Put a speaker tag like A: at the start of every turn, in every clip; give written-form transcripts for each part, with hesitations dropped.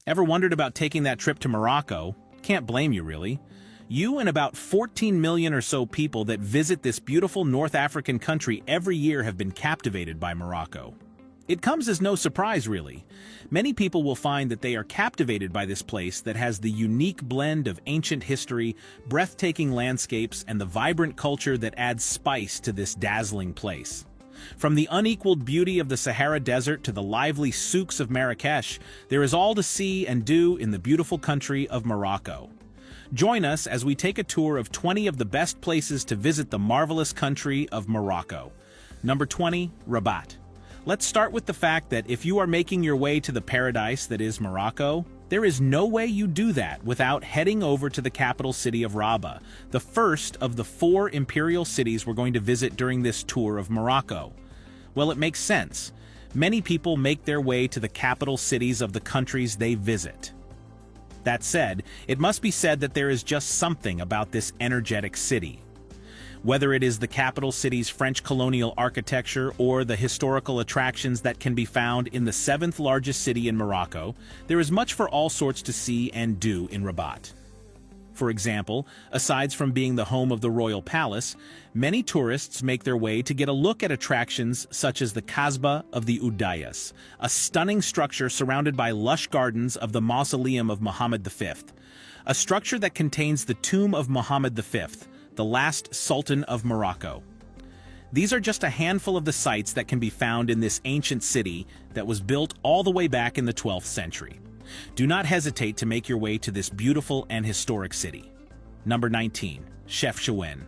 A: Ever wondered about taking that trip to Morocco? Can't blame you, really. You and about 14 million or so people that visit this beautiful North African country every year have been captivated by Morocco. It comes as no surprise, really. Many people will find that they are captivated by this place that has the unique blend of ancient history, breathtaking landscapes, and the vibrant culture that adds spice to this dazzling place. From the unequaled beauty of the Sahara Desert to the lively souks of Marrakesh, there is all to see and do in the beautiful country of Morocco. Join us as we take a tour of 20 of the best places to visit the marvelous country of Morocco. Number 20, Rabat. Let's start with the fact that if you are making your way to the paradise that is Morocco, there is no way you do that without heading over to the capital city of Rabat, the first of the 4 imperial cities we're going to visit during this tour of Morocco. Well, it makes sense. Many people make their way to the capital cities of the countries they visit. That said, it must be said that there is just something about this energetic city. Whether it is the capital city's French colonial architecture or the historical attractions that can be found in the 7th largest city in Morocco, there is much for all sorts to see and do in Rabat. For example, aside from being the home of the royal palace, many tourists make their way to get a look at attractions such as the Kasbah of the Udayas, a stunning structure surrounded by lush gardens of the mausoleum of Muhammad V, a structure that contains the tomb of Muhammad V, the last Sultan of Morocco. These are just a handful of the sites that can be found in this ancient city that was built all the way back in the 12th century. Do not hesitate to make your way to this beautiful and historic city. Number 19, Chefchaouen.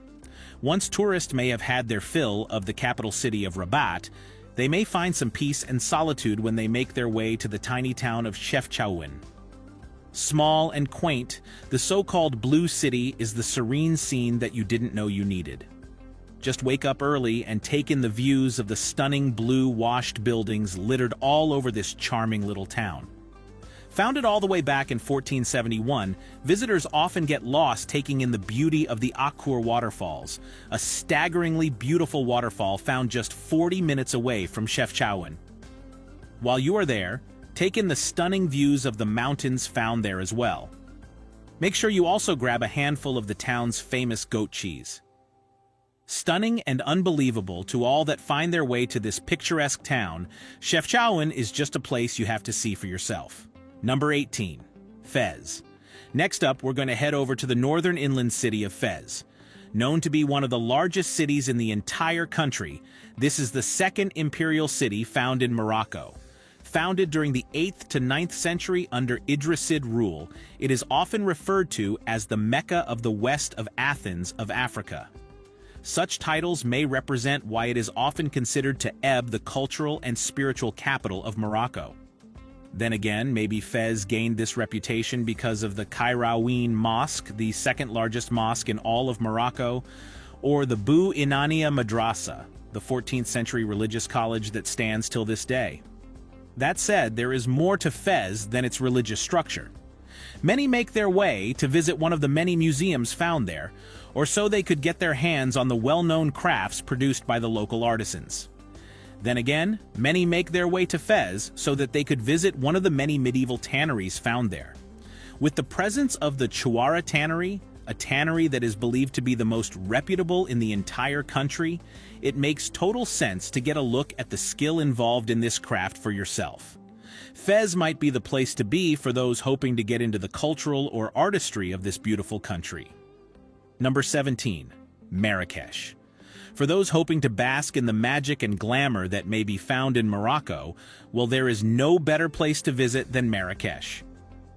A: Once tourists may have had their fill of the capital city of Rabat, they may find some peace and solitude when they make their way to the tiny town of Chefchaouen. Small and quaint, the so-called Blue City is the serene scene that you didn't know you needed. Just wake up early and take in the views of the stunning blue-washed buildings littered all over this charming little town. Founded all the way back in 1471, visitors often get lost taking in the beauty of the Akour waterfalls, a staggeringly beautiful waterfall found just 40 minutes away from Chefchaouen. While you are there, take in the stunning views of the mountains found there as well. Make sure you also grab a handful of the town's famous goat cheese. Stunning and unbelievable to all that find their way to this picturesque town, Chefchaouen is just a place you have to see for yourself. Number 18, Fez. Next up, we're going to head over to the northern inland city of Fez. Known to be one of the largest cities in the entire country, this is the 2nd imperial city found in Morocco. Founded during the 8th to 9th century under Idrisid rule, it is often referred to as the Mecca of the west of Athens of Africa. Such titles may represent why it is often considered to ebb the cultural and spiritual capital of Morocco. Then again, maybe Fez gained this reputation because of the Kairouan Mosque, the 2nd largest mosque in all of Morocco, or the Bou Inania Madrasa, the 14th century religious college that stands till this day. That said, there is more to Fez than its religious structure. Many make their way to visit one of the many museums found there, or so they could get their hands on the well-known crafts produced by the local artisans. Then again, many make their way to Fez so that they could visit one of the many medieval tanneries found there. With the presence of the Chouara tannery, a tannery that is believed to be the most reputable in the entire country, it makes total sense to get a look at the skill involved in this craft for yourself. Fez might be the place to be for those hoping to get into the cultural or artistry of this beautiful country. Number 17, Marrakesh. For those hoping to bask in the magic and glamour that may be found in Morocco, well, there is no better place to visit than Marrakesh.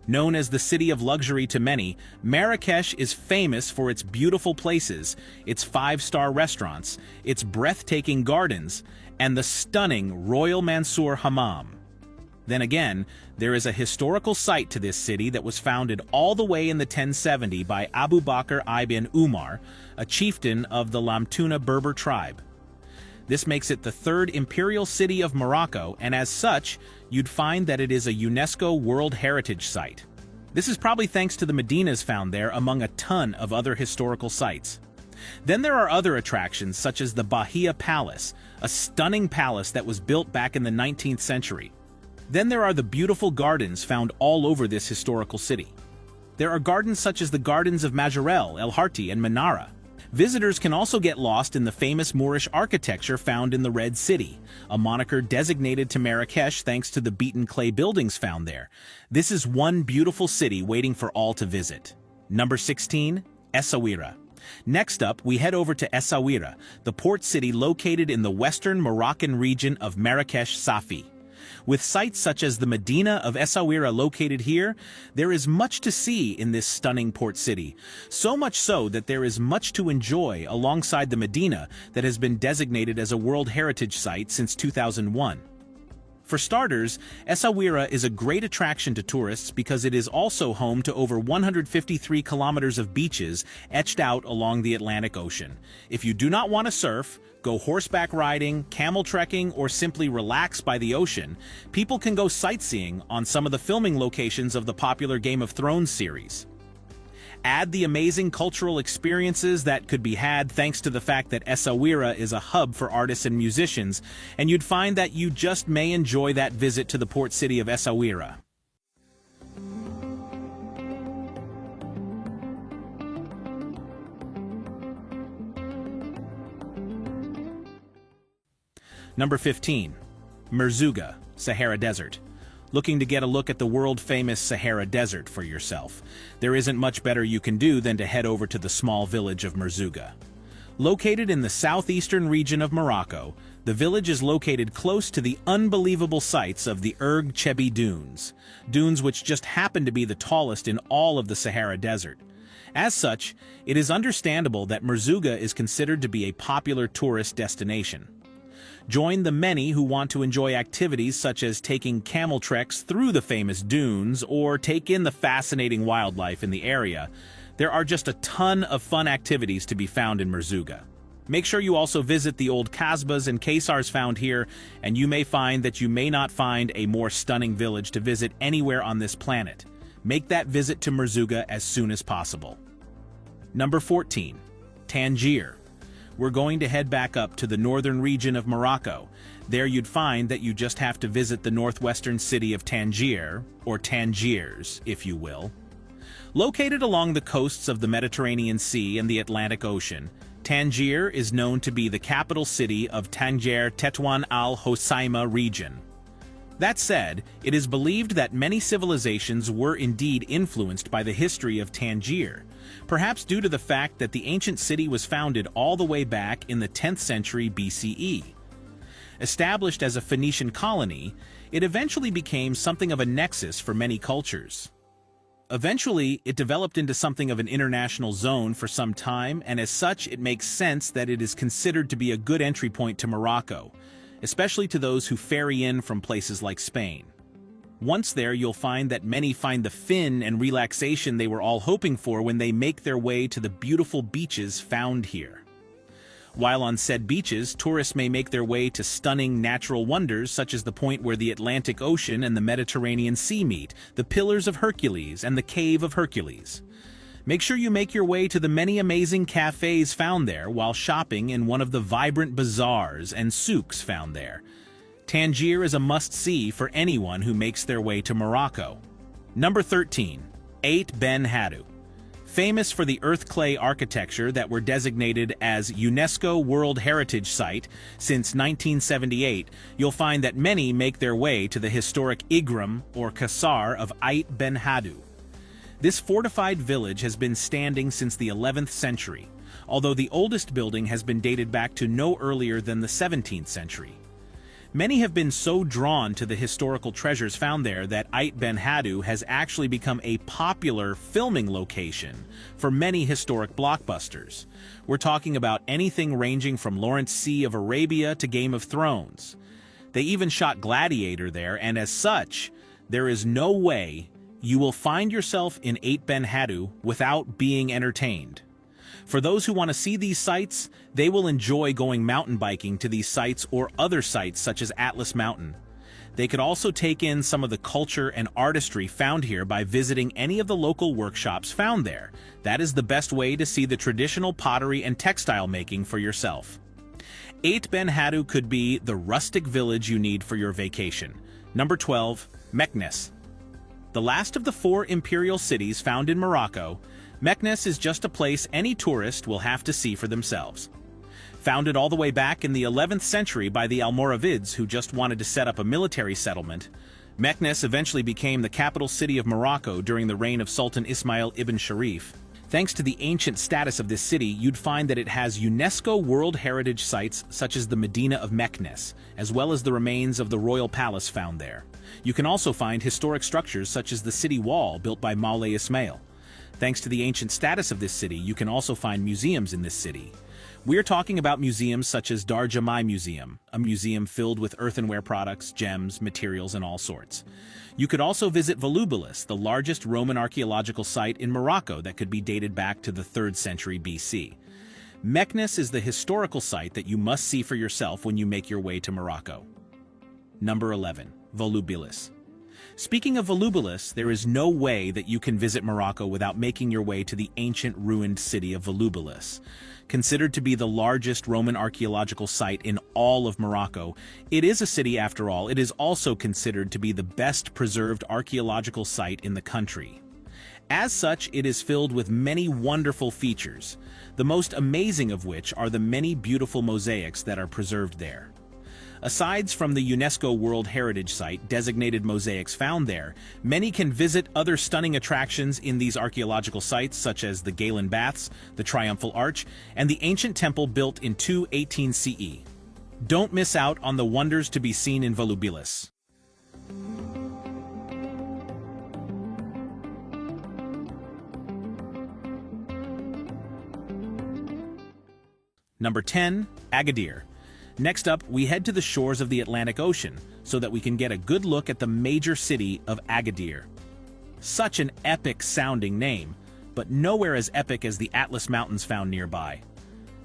A: Known as the city of luxury to many, Marrakesh is famous for its beautiful places, its 5-star restaurants, its breathtaking gardens, and the stunning Royal Mansour Hammam. Then again, there is a historical site to this city that was founded all the way in the 1070 by Abu Bakr ibn Umar, a chieftain of the Lamtuna Berber tribe. This makes it the 3rd imperial city of Morocco, and as such, you'd find that it is a UNESCO World Heritage Site. This is probably thanks to the Medinas found there among a ton of other historical sites. Then there are other attractions such as the Bahia Palace, a stunning palace that was built back in the 19th century. Then there are the beautiful gardens found all over this historical city. There are gardens such as the gardens of Majorelle, El Harti, and Menara. Visitors can also get lost in the famous Moorish architecture found in the Red City, a moniker designated to Marrakesh thanks to the beaten clay buildings found there. This is one beautiful city waiting for all to visit. Number 16, Essaouira. Next up, we head over to Essaouira, the port city located in the western Moroccan region of Marrakesh Safi. With sites such as the Medina of Essaouira located here, there is much to see in this stunning port city. So much so that there is much to enjoy alongside the Medina that has been designated as a World Heritage Site since 2001. For starters, Essaouira is a great attraction to tourists because it is also home to over 153 kilometers of beaches etched out along the Atlantic Ocean. If you do not want to surf, go horseback riding, camel trekking, or simply relax by the ocean, people can go sightseeing on some of the filming locations of the popular Game of Thrones series. Add the amazing cultural experiences that could be had thanks to the fact that Essaouira is a hub for artists and musicians, and you'd find that you just may enjoy that visit to the port city of Essaouira. Number 15. Merzouga, Sahara Desert. Looking to get a look at the world-famous Sahara Desert for yourself? There isn't much better you can do than to head over to the small village of Merzouga. Located in the southeastern region of Morocco, the village is located close to the unbelievable sights of the Erg Chebi Dunes, dunes which just happen to be the tallest in all of the Sahara Desert. As such, it is understandable that Merzouga is considered to be a popular tourist destination. Join the many who want to enjoy activities such as taking camel treks through the famous dunes or take in the fascinating wildlife in the area. There are just a ton of fun activities to be found in Merzouga. Make sure you also visit the old kasbahs and kaysars found here, and you may find that you may not find a more stunning village to visit anywhere on this planet. Make that visit to Merzouga as soon as possible. Number 14. Tangier. We're going to head back up to the northern region of Morocco. There you'd find that you just have to visit the northwestern city of Tangier, or Tangiers, if you will. Located along the coasts of the Mediterranean Sea and the Atlantic Ocean, Tangier is known to be the capital city of Tanger Tetuan al-Hoceima region. That said, it is believed that many civilizations were indeed influenced by the history of Tangier, perhaps due to the fact that the ancient city was founded all the way back in the 10th century BCE. Established as a Phoenician colony, it eventually became something of a nexus for many cultures. Eventually, it developed into something of an international zone for some time, and as such, it makes sense that it is considered to be a good entry point to Morocco, especially to those who ferry in from places like Spain. Once there, you'll find that many find the fin and relaxation they were all hoping for when they make their way to the beautiful beaches found here. While on said beaches, tourists may make their way to stunning natural wonders such as the point where the Atlantic Ocean and the Mediterranean Sea meet, the Pillars of Hercules and the Cave of Hercules. Make sure you make your way to the many amazing cafes found there while shopping in one of the vibrant bazaars and souks found there. Tangier is a must-see for anyone who makes their way to Morocco. Number 13. Ait Ben Haddou. Famous for the earth clay architecture that were designated as UNESCO World Heritage Site since 1978, you'll find that many make their way to the historic Igram or Qasar of Ait Ben Haddou. This fortified village has been standing since the 11th century, although the oldest building has been dated back to no earlier than the 17th century. Many have been so drawn to the historical treasures found there that Ait Ben Haddou has actually become a popular filming location for many historic blockbusters. We're talking about anything ranging from Lawrence C. of Arabia to Game of Thrones. They even shot Gladiator there, and as such, there is no way you will find yourself in Ait Ben Haddou without being entertained. For those who want to see these sites, they will enjoy going mountain biking to these sites or other sites such as Atlas Mountain. They could also take in some of the culture and artistry found here by visiting any of the local workshops found there. That is the best way to see the traditional pottery and textile making for yourself. Ait Ben Haddou could be the rustic village you need for your vacation. Number 12. Meknes. The last of the 4 imperial cities found in Morocco, Meknes is just a place any tourist will have to see for themselves. Founded all the way back in the 11th century by the Almoravids who just wanted to set up a military settlement, Meknes eventually became the capital city of Morocco during the reign of Sultan Ismail ibn Sharif. Thanks to the ancient status of this city, you'd find that it has UNESCO World Heritage Sites such as the Medina of Meknes, as well as the remains of the royal palace found there. You can also find historic structures such as the city wall built by Moulay Ismail. Thanks to the ancient status of this city, you can also find museums in this city. We're talking about museums such as Dar Jamai Museum, a museum filled with earthenware products, gems, materials, and all sorts. You could also visit Volubilis, the largest Roman archaeological site in Morocco that could be dated back to the 3rd century BC. Meknes is the historical site that you must see for yourself when you make your way to Morocco. Number 11. Volubilis. Speaking of Volubilis, there is no way that you can visit Morocco without making your way to the ancient ruined city of Volubilis. Considered to be the largest Roman archaeological site in all of Morocco, it is a city after all. It is also considered to be the best preserved archaeological site in the country. As such, it is filled with many wonderful features, the most amazing of which are the many beautiful mosaics that are preserved there. Aside from the UNESCO World Heritage Site designated mosaics found there, many can visit other stunning attractions in these archaeological sites such as the Galen Baths, the Triumphal Arch, and the ancient temple built in 218 CE. Don't miss out on the wonders to be seen in Volubilis. Number 10. Agadir. Next up, we head to the shores of the Atlantic Ocean so that we can get a good look at the major city of Agadir. Such an epic-sounding name, but nowhere as epic as the Atlas Mountains found nearby.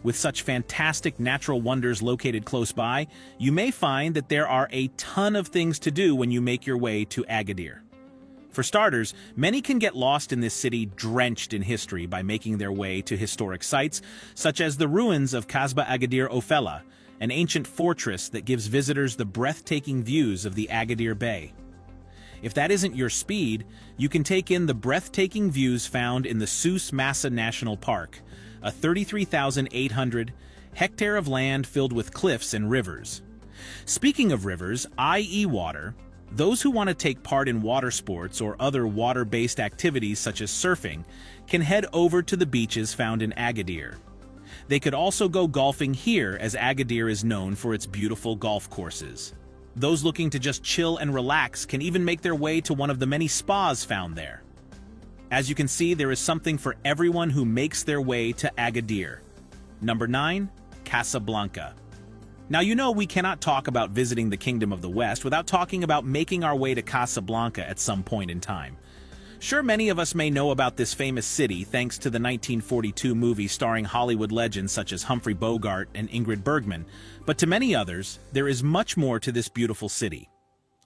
A: With such fantastic natural wonders located close by, you may find that there are a ton of things to do when you make your way to Agadir. For starters, many can get lost in this city drenched in history by making their way to historic sites, such as the ruins of Kasbah Agadir Ofella, an ancient fortress that gives visitors the breathtaking views of the Agadir Bay. If that isn't your speed, you can take in the breathtaking views found in the Souss Massa National Park, a 33,800 hectare of land filled with cliffs and rivers. Speaking of rivers, i.e. water, those who want to take part in water sports or other water-based activities such as surfing can head over to the beaches found in Agadir. They could also go golfing here, as Agadir is known for its beautiful golf courses. Those looking to just chill and relax can even make their way to one of the many spas found there. As you can see, there is something for everyone who makes their way to Agadir. Number 9. Casablanca. Now you know we cannot talk about visiting the Kingdom of the West without talking about making our way to Casablanca at some point in time. Sure, many of us may know about this famous city thanks to the 1942 movie starring Hollywood legends such as Humphrey Bogart and Ingrid Bergman, but to many others, there is much more to this beautiful city.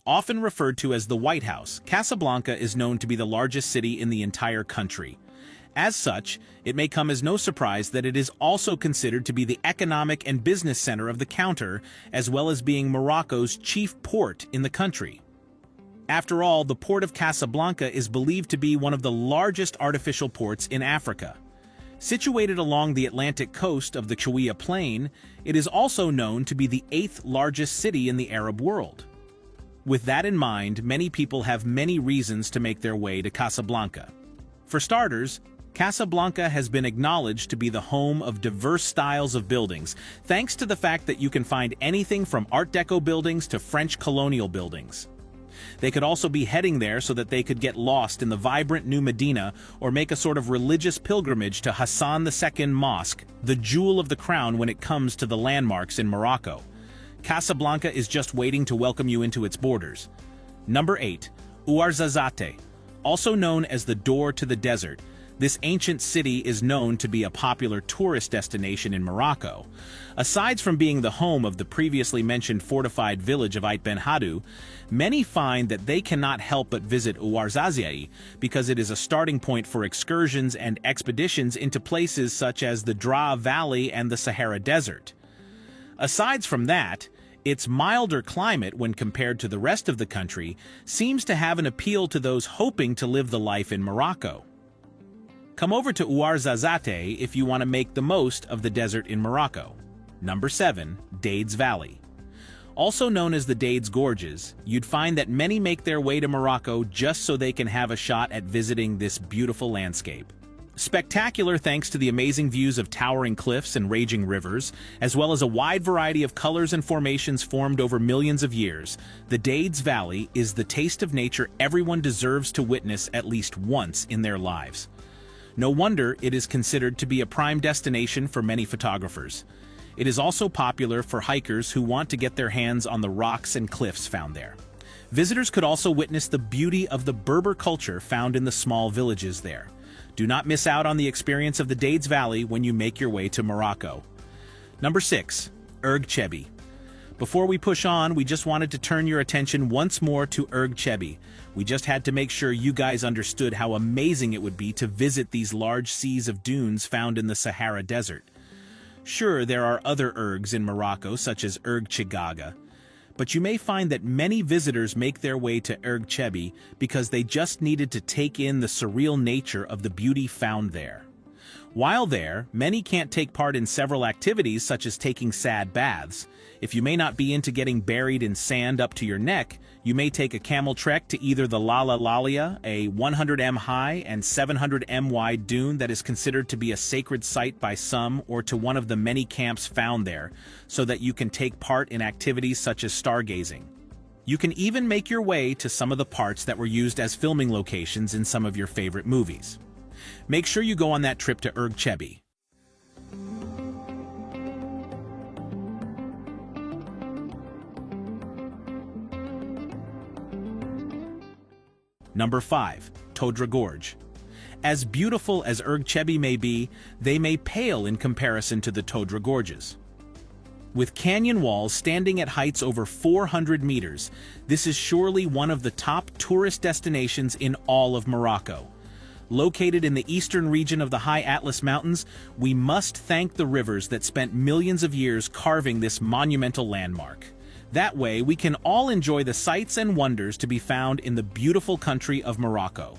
A: Often referred to as the White House, Casablanca is known to be the largest city in the entire country. As such, it may come as no surprise that it is also considered to be the economic and business center of the counter, as well as being Morocco's chief port in the country. After all, the port of Casablanca is believed to be one of the largest artificial ports in Africa. Situated along the Atlantic coast of the Chouia Plain, it is also known to be the 8th largest city in the Arab world. With that in mind, many people have many reasons to make their way to Casablanca. For starters, Casablanca has been acknowledged to be the home of diverse styles of buildings, thanks to the fact that you can find anything from Art Deco buildings to French colonial buildings. They could also be heading there so that they could get lost in the vibrant new Medina or make a sort of religious pilgrimage to Hassan II Mosque, the jewel of the crown when it comes to the landmarks in Morocco. Casablanca is just waiting to welcome you into its borders. Number 8. Ouarzazate. Also known as the Door to the Desert, this ancient city is known to be a popular tourist destination in Morocco. Aside from being the home of the previously mentioned fortified village of Ait Ben Haddou, many find that they cannot help but visit Ouarzazate because it is a starting point for excursions and expeditions into places such as the Draa Valley and the Sahara Desert. Aside from that, Its milder climate when compared to the rest of the country seems to have an appeal to those hoping to live the life in Morocco. Come over to Ouarzazate if you want to make the most of the desert in Morocco. Number 7. Dades Valley. Also known as the Dades Gorges, you'd find that many make their way to Morocco just so they can have a shot at visiting this beautiful landscape. Spectacular thanks to the amazing views of towering cliffs and raging rivers, as well as a wide variety of colors and formations formed over millions of years, the Dades Valley is the taste of nature everyone deserves to witness at least once in their lives. No wonder it is considered to be a prime destination for many photographers. It is also popular for hikers who want to get their hands on the rocks and cliffs found there. Visitors could also witness the beauty of the Berber culture found in the small villages there. Do not miss out on the experience of the Dades Valley when you make your way to Morocco. Number 6. Erg Chebi. Before we push on, we just wanted to turn your attention once more to Erg Chebi. We just had to make sure you guys understood how amazing it would be to visit these large seas of dunes found in the Sahara Desert. Sure, there are other ergs in Morocco, such as Erg Chigaga, but you may find that many visitors make their way to Erg Chebi because they just needed to take in the surreal nature of the beauty found there. While there, many can't take part in several activities such as taking sad baths. If you may not be into getting buried in sand up to your neck, you may take a camel trek to either the Lala Lalia, a 100 m high and 700 m wide dune that is considered to be a sacred site by some, or to one of the many camps found there, so that you can take part in activities such as stargazing. You can even make your way to some of the parts that were used as filming locations in some of your favorite movies. Make sure you go on that trip to Erg Chebi. Number 5. Todra Gorge. As beautiful as Erg Chebi may be, they may pale in comparison to the Todra Gorges. With canyon walls standing at heights over 400 meters, this is surely one of the top tourist destinations in all of Morocco. Located in the eastern region of the High Atlas Mountains, we must thank the rivers that spent millions of years carving this monumental landmark. That way, we can all enjoy the sights and wonders to be found in the beautiful country of Morocco.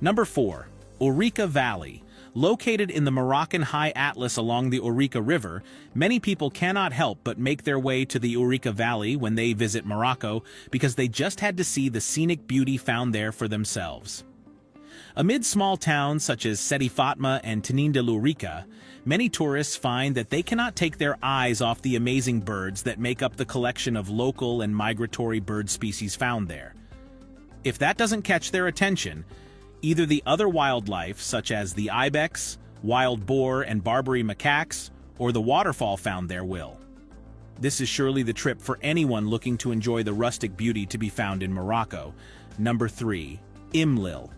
A: Number 4. Ourika Valley. Located in the Moroccan High Atlas along the Ourika River, many people cannot help but make their way to the Ourika Valley when they visit Morocco because they just had to see the scenic beauty found there for themselves. Amid small towns such as Sidi Fatma and Tanin de l'Ourika, many tourists find that they cannot take their eyes off the amazing birds that make up the collection of local and migratory bird species found there. If that doesn't catch their attention, either the other wildlife such as the ibex, wild boar, and Barbary macaques, or the waterfall found there will. This is surely the trip for anyone looking to enjoy the rustic beauty to be found in Morocco. Number 3. Imlil.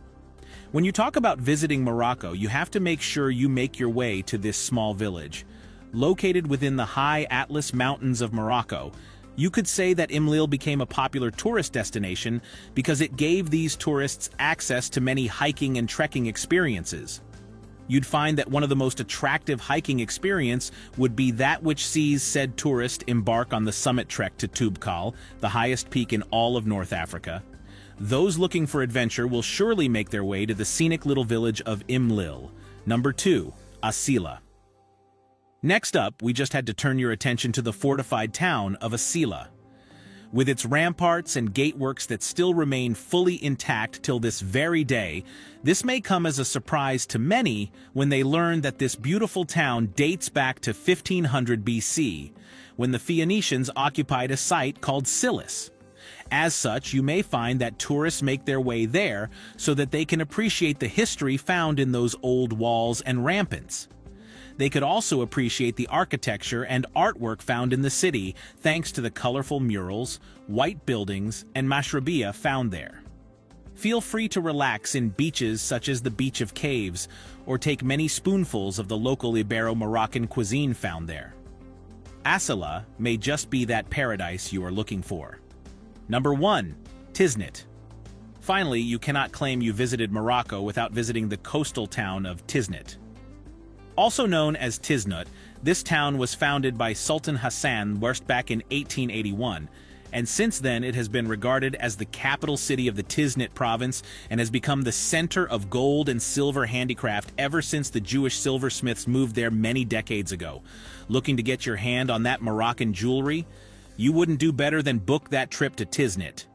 A: When you talk about visiting Morocco, you have to make sure you make your way to this small village. Located within the High Atlas Mountains of Morocco, you could say that Imlil became a popular tourist destination because it gave these tourists access to many hiking and trekking experiences. You'd find that one of the most attractive hiking experience would be that which sees said tourist embark on the summit trek to Toubkal, the highest peak in all of North Africa. Those looking for adventure will surely make their way to the scenic little village of Imlil. Number 2. Asila. Next up, we just had to turn your attention to the fortified town of Asila. With its ramparts and gateworks that still remain fully intact till this very day, this may come as a surprise to many when they learn that this beautiful town dates back to 1500 BC, when the Phoenicians occupied a site called Silis. As such, you may find that tourists make their way there so that they can appreciate the history found in those old walls and ramparts. They could also appreciate the architecture and artwork found in the city thanks to the colorful murals, white buildings, and mashrabiyah found there. Feel free to relax in beaches such as the Beach of Caves, or take many spoonfuls of the local Ibero-Moroccan cuisine found there. Asila may just be that paradise you are looking for. Number 1. Tiznit. Finally, you cannot claim you visited Morocco without visiting the coastal town of Tiznit. Also known as Tiznit, This town was founded by Sultan Hassan back in 1881, and since then it has been regarded as the capital city of the Tiznit province and has become the center of gold and silver handicraft ever since the Jewish silversmiths moved there many decades ago. Looking to get your hand on that Moroccan jewelry? You wouldn't do better than book that trip to Tiznit.